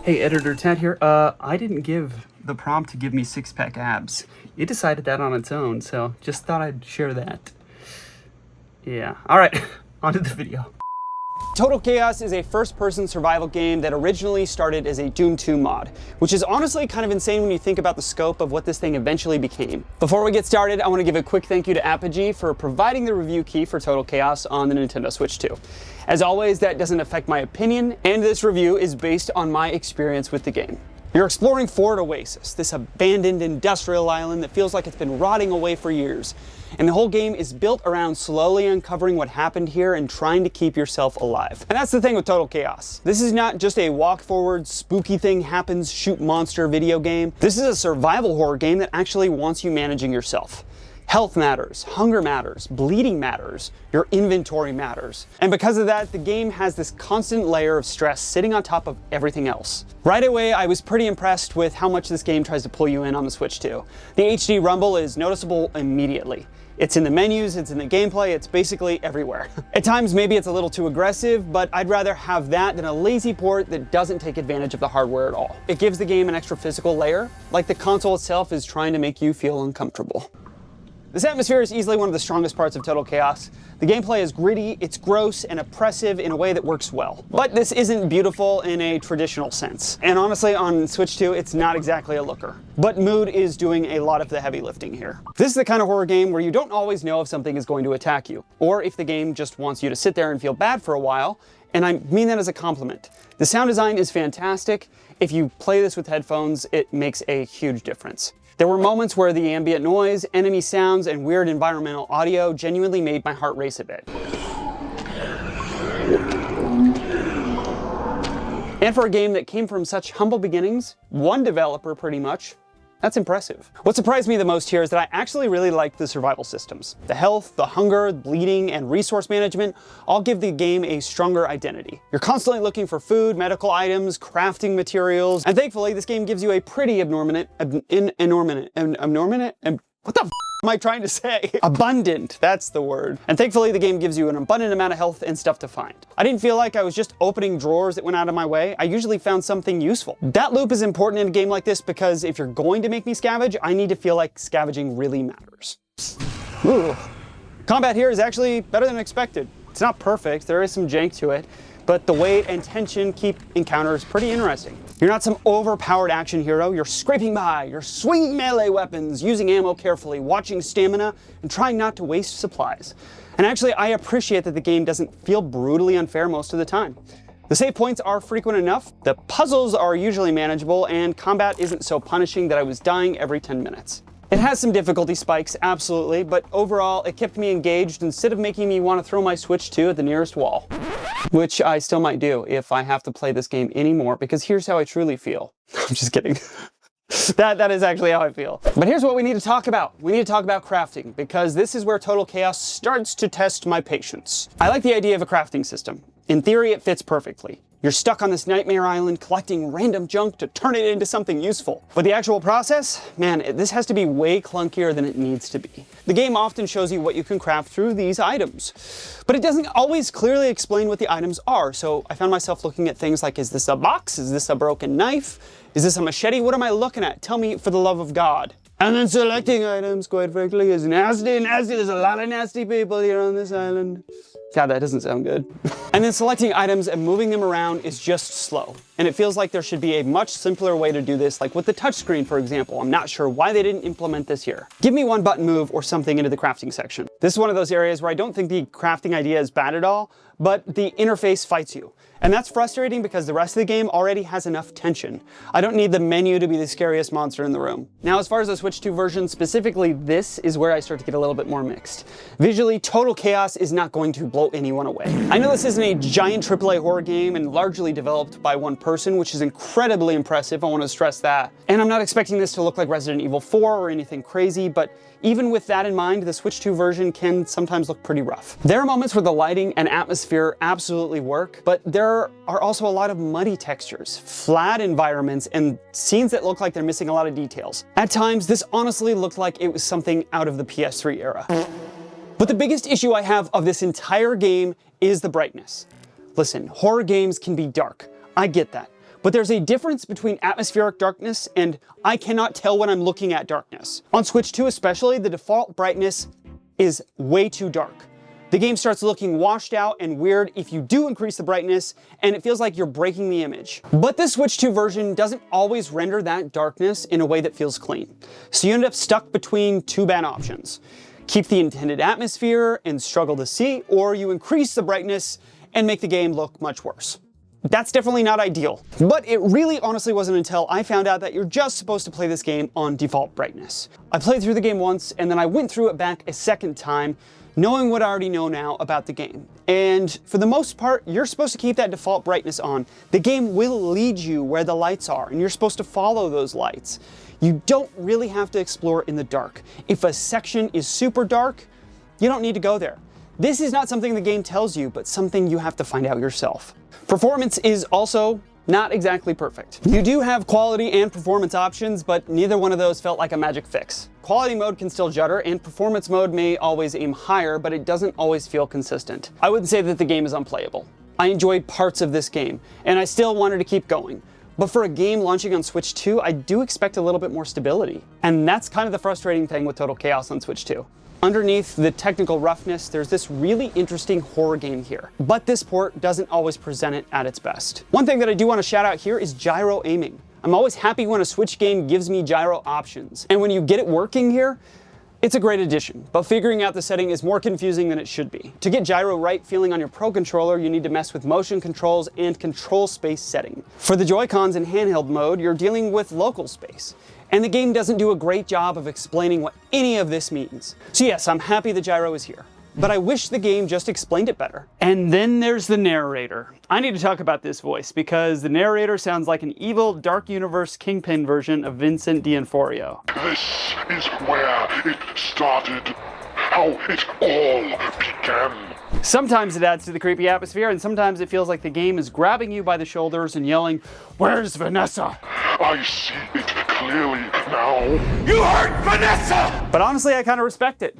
Hey, Editor Tad here. I didn't give the prompt to give me six-pack abs. It decided that on its own, so just thought I'd share that. Yeah. All right, on to the video. Total Chaos is a first-person survival game that originally started as a Doom 2 mod, which is honestly kind of insane when you think about the scope of what this thing eventually became. Before we get started, I want to give a quick thank you to Apogee for providing the review key for Total Chaos on the Nintendo Switch 2. As always, that doesn't affect my opinion, and this review is based on my experience with the game. You're exploring Fort Oasis, this abandoned industrial island that feels like it's been rotting away for years. And the whole game is built around slowly uncovering what happened here and trying to keep yourself alive. And that's the thing with Total Chaos. This is not just a walk forward, spooky thing happens, shoot monster video game. This is a survival horror game that actually wants you managing yourself. Health matters, hunger matters, bleeding matters, your inventory matters. And because of that, the game has this constant layer of stress sitting on top of everything else. Right away, I was pretty impressed with how much this game tries to pull you in on the Switch 2. The HD rumble is noticeable immediately. It's in the menus, it's in the gameplay, it's basically everywhere. At times, maybe it's a little too aggressive, but I'd rather have that than a lazy port that doesn't take advantage of the hardware at all. It gives the game an extra physical layer, like the console itself is trying to make you feel uncomfortable. This atmosphere is easily one of the strongest parts of Total Chaos. The gameplay is gritty, it's gross and oppressive in a way that works well. But this isn't beautiful in a traditional sense. And honestly, on Switch 2, it's not exactly a looker. But mood is doing a lot of the heavy lifting here. This is the kind of horror game where you don't always know if something is going to attack you, or if the game just wants you to sit there and feel bad for a while, and I mean that as a compliment. The sound design is fantastic. If you play this with headphones, it makes a huge difference. There were moments where the ambient noise, enemy sounds, and weird environmental audio genuinely made my heart race a bit. And for a game that came from such humble beginnings, one developer pretty much, that's impressive. What surprised me the most here is that I actually really liked the survival systems. The health, the hunger, bleeding, and resource management all give the game a stronger identity. You're constantly looking for food, medical items, crafting materials, and thankfully this game gives you a pretty abnormant, what the f am I trying to say? Abundant, that's the word. And thankfully the game gives you an abundant amount of health and stuff to find. I didn't feel like I was just opening drawers that went out of my way. I usually found something useful. That loop is important in a game like this because if you're going to make me scavenge, I need to feel like scavenging really matters. Ooh. Combat here is actually better than expected. It's not perfect, there is some jank to it, but the weight and tension keep encounters pretty interesting. You're not some overpowered action hero, you're scraping by, you're swinging melee weapons, using ammo carefully, watching stamina, and trying not to waste supplies. And actually, I appreciate that the game doesn't feel brutally unfair most of the time. The save points are frequent enough, the puzzles are usually manageable, and combat isn't so punishing that I was dying every 10 minutes. It has some difficulty spikes, absolutely, but overall, it kept me engaged instead of making me want to throw my Switch 2 at the nearest wall. Which I still might do if I have to play this game anymore, because here's how I truly feel. I'm just kidding. That is actually how I feel. But here's what we need to talk about. We need to talk about crafting, because this is where Total Chaos starts to test my patience. I like the idea of a crafting system. In theory, it fits perfectly. You're stuck on this nightmare island collecting random junk to turn it into something useful. But the actual process, man, this has to be way clunkier than it needs to be. The game often shows you what you can craft through these items, but it doesn't always clearly explain what the items are. So I found myself looking at things like, is this a box? Is this a broken knife? Is this a machete? What am I looking at? Tell me, for the love of God. And then selecting items, quite frankly, is nasty. There's a lot of nasty people here on this island. God, that doesn't sound good. And then selecting items and moving them around is just slow. And it feels like there should be a much simpler way to do this, like with the touchscreen, for example. I'm not sure why they didn't implement this here. Give me one button move or something into the crafting section. This is one of those areas where I don't think the crafting idea is bad at all, but the interface fights you. And that's frustrating because the rest of the game already has enough tension. I don't need the menu to be the scariest monster in the room. Now, as far as the Switch 2 version, specifically this is where I start to get a little bit more mixed. Visually, Total Chaos is not going to blow anyone away. I know this isn't a giant AAA horror game and largely developed by one person, person, which is incredibly impressive. I want to stress that. And I'm not expecting this to look like Resident Evil 4 or anything crazy, but even with that in mind, the Switch 2 version can sometimes look pretty rough. There are moments where the lighting and atmosphere absolutely work, but there are also a lot of muddy textures, flat environments, and scenes that look like they're missing a lot of details. At times, this honestly looked like it was something out of the PS3 era. But the biggest issue I have of this entire game is the brightness. Listen, horror games can be dark. I get that. But there's a difference between atmospheric darkness and I cannot tell when I'm looking at darkness. On Switch 2 especially, the default brightness is way too dark. The game starts looking washed out and weird if you do increase the brightness, and it feels like you're breaking the image. But this Switch 2 version doesn't always render that darkness in a way that feels clean. So you end up stuck between two bad options. Keep the intended atmosphere and struggle to see, or you increase the brightness and make the game look much worse. That's definitely not ideal. But it really honestly wasn't until I found out that you're just supposed to play this game on default brightness. I played through the game once and then I went through it back a second time, knowing what I already know now about the game. And for the most part, you're supposed to keep that default brightness on. The game will lead you where the lights are and you're supposed to follow those lights. You don't really have to explore in the dark. If a section is super dark, you don't need to go there. This is not something the game tells you, but something you have to find out yourself. Performance is also not exactly perfect. You do have quality and performance options, but neither one of those felt like a magic fix. Quality mode can still judder, and performance mode may always aim higher, but it doesn't always feel consistent. I wouldn't say that the game is unplayable. I enjoyed parts of this game, and I still wanted to keep going. But for a game launching on Switch 2, I do expect a little bit more stability. And that's kind of the frustrating thing with Total Chaos on Switch 2. Underneath the technical roughness, there's this really interesting horror game here, but this port doesn't always present it at its best. One thing that I do want to shout out here is gyro aiming. I'm always happy when a Switch game gives me gyro options, and when you get it working here, it's a great addition, but figuring out the setting is more confusing than it should be. To get gyro right feeling on your Pro controller, you need to mess with motion controls and control space setting. For the Joy-Cons in handheld mode, you're dealing with local space. And the game doesn't do a great job of explaining what any of this means. So yes, I'm happy the gyro is here, but I wish the game just explained it better. And then there's the narrator. I need to talk about this voice because the narrator sounds like an evil Dark Universe Kingpin version of Vincent D'Onofrio. This is where it started, how it all began. Sometimes it adds to the creepy atmosphere, and sometimes it feels like the game is grabbing you by the shoulders and yelling, "Where's Vanessa?" I see it clearly now. You hurt Vanessa! But honestly, I kind of respect it.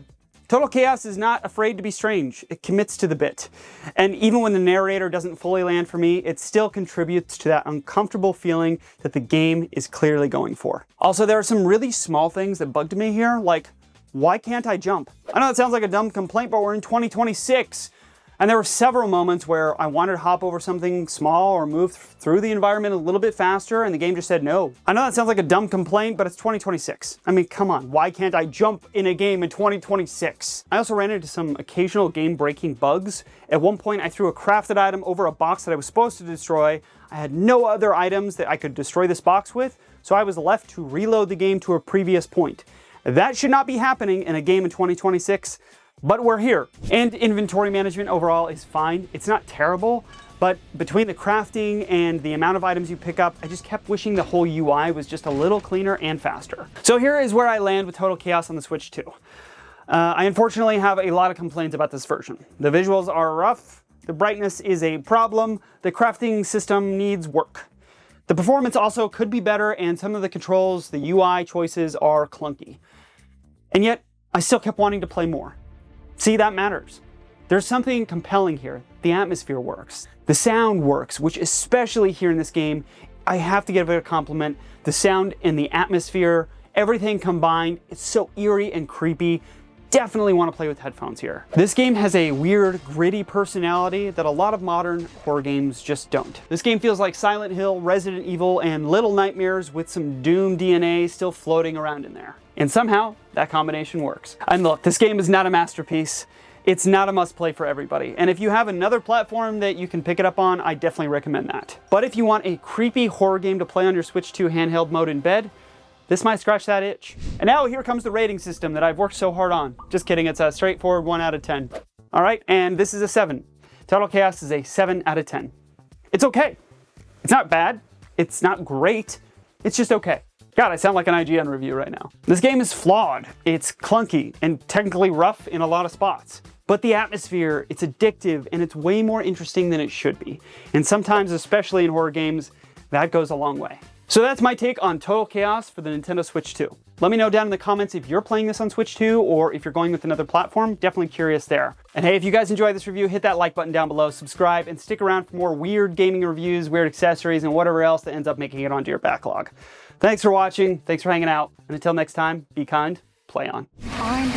Total Chaos is not afraid to be strange. It commits to the bit. And even when the narrator doesn't fully land for me, it still contributes to that uncomfortable feeling that the game is clearly going for. Also, there are some really small things that bugged me here, like, why can't I jump? I know that sounds like a dumb complaint, but we're in 2026. And there were several moments where I wanted to hop over something small or move through the environment a little bit faster, and the game just said no. I know that sounds like a dumb complaint, but it's 2026. I mean, come on, why can't I jump in a game in 2026? I also ran into some occasional game-breaking bugs. At one point, I threw a crafted item over a box that I was supposed to destroy. I had no other items that I could destroy this box with, so I was left to reload the game to a previous point. That should not be happening in a game in 2026. But we're here. And inventory management overall is fine. It's not terrible, but between the crafting and the amount of items you pick up, I just kept wishing the whole UI was just a little cleaner and faster. So here is where I land with Total Chaos on the Switch 2. I unfortunately have a lot of complaints about this version. The visuals are rough, the brightness is a problem, the crafting system needs work. The performance also could be better, and some of the controls, the UI choices are clunky. And yet, I still kept wanting to play more. See, that matters. There's something compelling here. The atmosphere works. The sound works, which especially here in this game, I have to give it a compliment. The sound and the atmosphere, everything combined, it's so eerie and creepy. Definitely want to play with headphones here. This game has a weird, gritty personality that a lot of modern horror games just don't. This game feels like Silent Hill, Resident Evil, and Little Nightmares with some Doom DNA still floating around in there. And somehow, that combination works. And look, this game is not a masterpiece. It's not a must-play for everybody. And if you have another platform that you can pick it up on, I definitely recommend that. But if you want a creepy horror game to play on your Switch 2 handheld mode in bed, this might scratch that itch. And now here comes the rating system that I've worked so hard on. Just kidding, it's a straightforward 1 out of 10. All right, and this is a 7. Total Chaos is a 7 out of 10. It's okay. It's not bad, it's not great, it's just okay. God, I sound like an IGN review right now. This game is flawed, it's clunky, and technically rough in a lot of spots. But the atmosphere, it's addictive, and it's way more interesting than it should be. And sometimes, especially in horror games, that goes a long way. So that's my take on Total Chaos for the Nintendo Switch 2. Let me know down in the comments if you're playing this on Switch 2 or if you're going with another platform. Definitely curious there. And hey, if you guys enjoyed this review, hit that like button down below, subscribe, and stick around for more weird gaming reviews, weird accessories, and whatever else that ends up making it onto your backlog. Thanks for watching, thanks for hanging out, and until next time, be kind, play on. Find